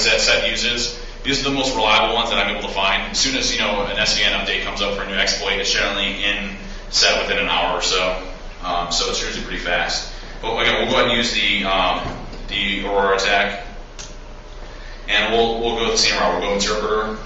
that set uses. These are the most reliable ones that I'm able to find. As soon as an SVN update comes up for a new exploit, it's generally in set within an hour or so. So it's usually pretty fast. But again, we'll go ahead and use the Aurora attack, and we'll go the same route. We'll go interpreter.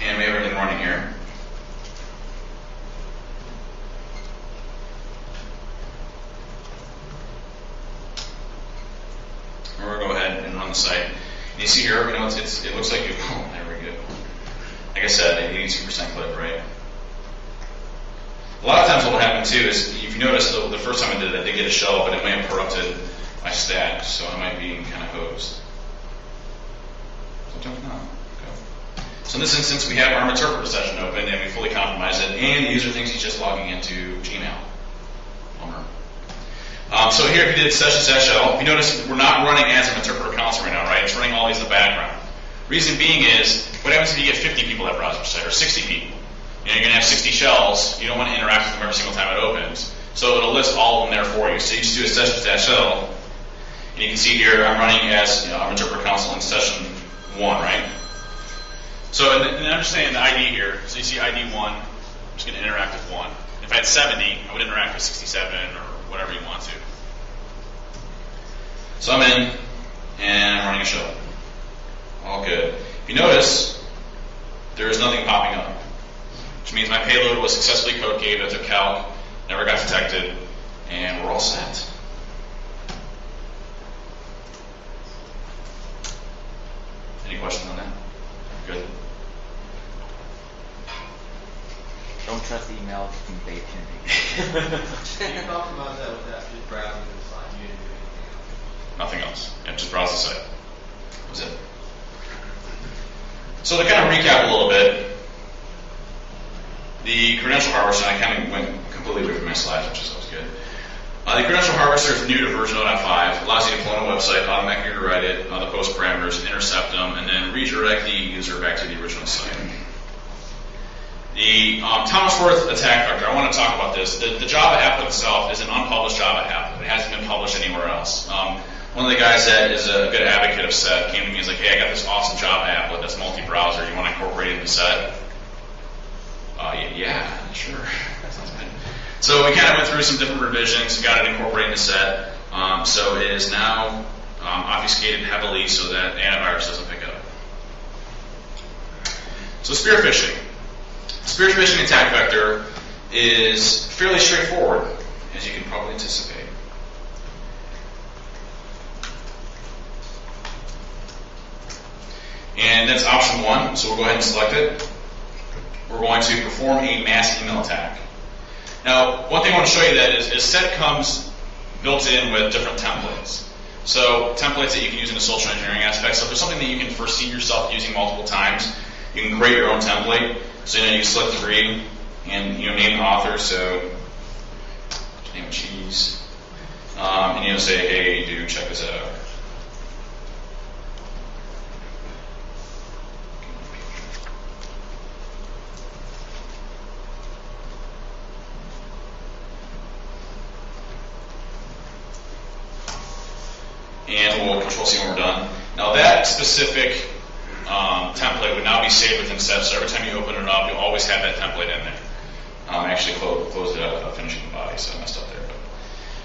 And we have everything running here. And we're going to go ahead and run the site. And you see here, it looks like there we go. Like I said, 82% clip, right? A lot of times what will happen too is, if you notice, the first time I did it, I did get a shell, but it may have corrupted my stack, so I might be kind of hosed. So no. So in this instance, we have our interpreter session open, and we fully compromise it, and the user thinks he's just logging into Gmail. Bummer. So here, if you did session/shell, if you notice, we're not running as an interpreter console right now, right? It's running all these in the background. Reason being is, what happens if you get 50 people that browse your site, or 60 people? You're going to have 60 shells. You don't want to interact with them every single time it opens. So it'll list all of them there for you. So you just do a session/shell, and you can see here, I'm running as interpreter console in session 1, right? So, and understand the ID here, so you see ID 1, I'm just going to interact with 1. If I had 70, I would interact with 67 or whatever you want to. So I'm in, and I'm running a shell. All good. If you notice, there is nothing popping up, which means my payload was successfully code caved, I took calc, never got detected, and we're all set. Any questions on that? Good. Don't trust emails from Dave Kennedy. You talked about that with that just browsing the site. You didn't do anything else. Nothing else. Yeah, just browse the site. That was it. So to kind of recap a little bit, the credential harvester, I kind of went completely away from my slides, which is always good. The credential harvester is new to version 0.5. Allows you to clone a website, automatically rewrite it, the post parameters, intercept them, and then redirect the user back to the original site. The Thomas Worth attack vector, I want to talk about this. The Java applet itself is an unpublished Java applet. It hasn't been published anywhere else. One of the guys that is a good advocate of set came to me and was like, hey, I got this awesome Java applet that's multi-browser. You want to incorporate it into set? Yeah, sure. That sounds good. So we kind of went through some different revisions, got it incorporated into set. So it is now obfuscated heavily so that antivirus doesn't pick it up. So spear phishing. Spear phishing attack vector is fairly straightforward, as you can probably anticipate. And that's option 1, so we'll go ahead and select it. We're going to perform a mass email attack. Now, one thing I want to show you that is set comes built in with different templates. So templates that you can use in a social engineering aspect. So if there's something that you can foresee yourself using multiple times, you can create your own template. So you can select the read and name the author. So name it cheese, and say, hey, dude, check this out. And we'll Control-C when we're done. Now that specific template would now be saved within set, so every time you open it up, you'll always have that template in there. I actually closed it out without finishing the body, so I messed up there.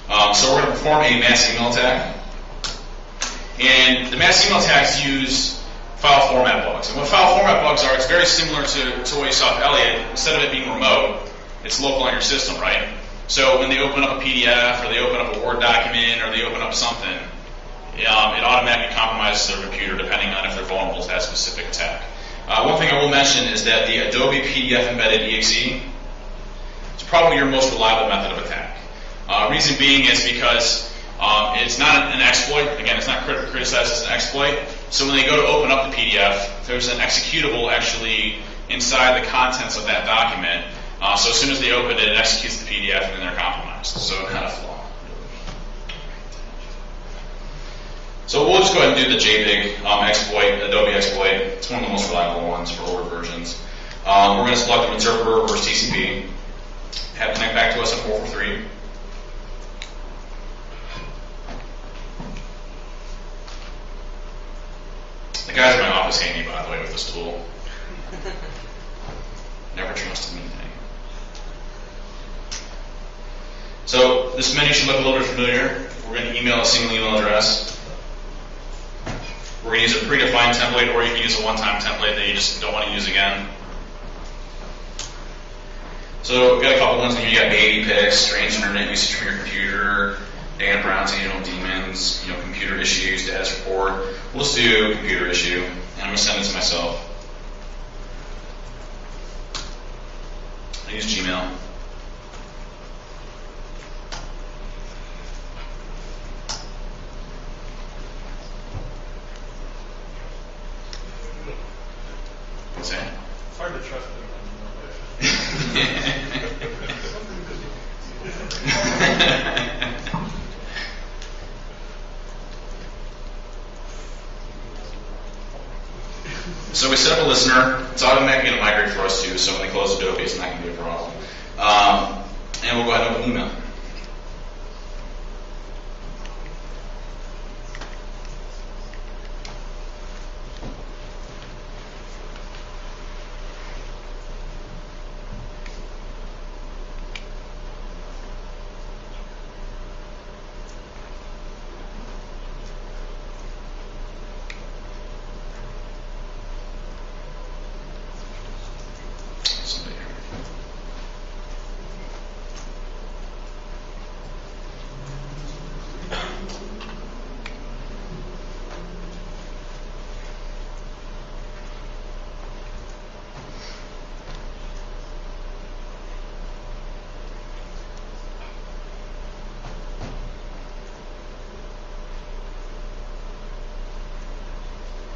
But, so we're going to perform a mass email attack. And the mass email attacks use file format bugs. And what file format bugs are, it's very similar to what you saw with Elliot. Instead of it being remote, it's local on your system, right? So when they open up a PDF, or they open up a Word document, or they open up something, it automatically compromises their computer depending on if they're vulnerable to that specific attack. One thing I will mention is that the Adobe PDF embedded exe is probably your most reliable method of attack. Reason being is because it's not an exploit. Again, it's not criticized as an exploit. So when they go to open up the PDF, there's an executable actually inside the contents of that document. So as soon as they open it, it executes the PDF and then they're compromised. So kind of flaw. So we'll just go ahead and do the JPEG exploit, Adobe exploit. It's one of the most reliable ones for older versions. We're going to select an interpreter versus TCP. Have it connect back to us at 443. The guys in my office hate me, by the way, with this tool. Never trusted anything. So this menu should look a little bit familiar. We're going to email a single email address. We're going to use a predefined template, or you can use a one-time template that you just don't want to use again. So we've got a couple ones here. You got baby pics, strange internet usage from your computer, data browsing, demons, computer issues, status report. We'll just do computer issue, and I'm going to send it to myself. I use Gmail. What's that? It's hard to trust them. So we set up a listener. It's automatically going to migrate for us too, so when they close Adobe, it's not going to be a problem. And we'll go ahead and open email.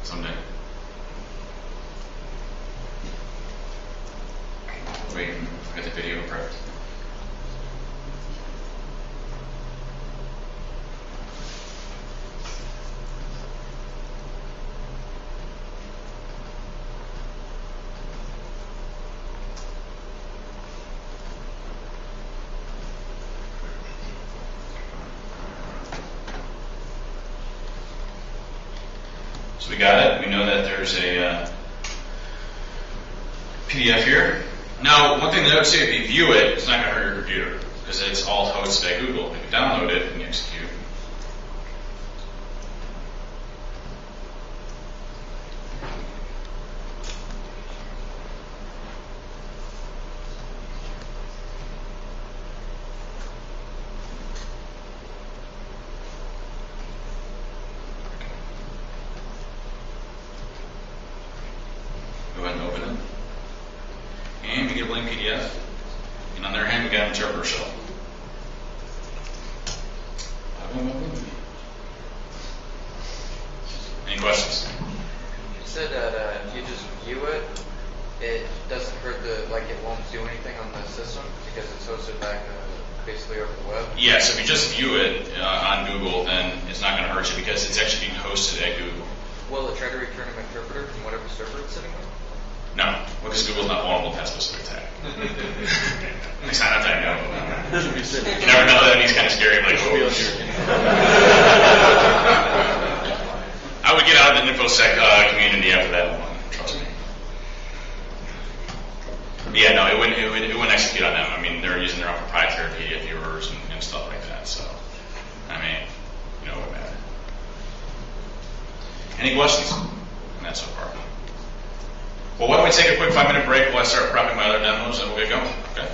Someday. Wait, I got the video prepped. So we got it. We know that there's a PDF here. Now, one thing to note too, if you view it, it's not going to hurt your computer because it's all hosted at Google. If you download it and you execute. Go ahead and open it. And we get a blank PDF. And on the other hand, we got an interpreter shell. Any questions? You said that if you just view it, it doesn't hurt it won't do anything on the system because it's hosted back basically over the web? Yes, if you just view it on Google, then it's not going to hurt you because it's actually being hosted at Google. Will it try to return an interpreter from whatever server it's sitting on? No, because Google's not vulnerable to that specific attack. At least not that I know. You never know that, and he's kind of scary. I'm like, oh. I would get out of the InfoSec community after that one, trust me. But yeah, no, it wouldn't execute on them. I mean, they're using their own proprietary PDF viewers and stuff like that, so, I mean, it wouldn't matter. Any questions on that so far? Well, why don't we take a quick 5-minute break while I start prepping my other demos and we'll get going, okay?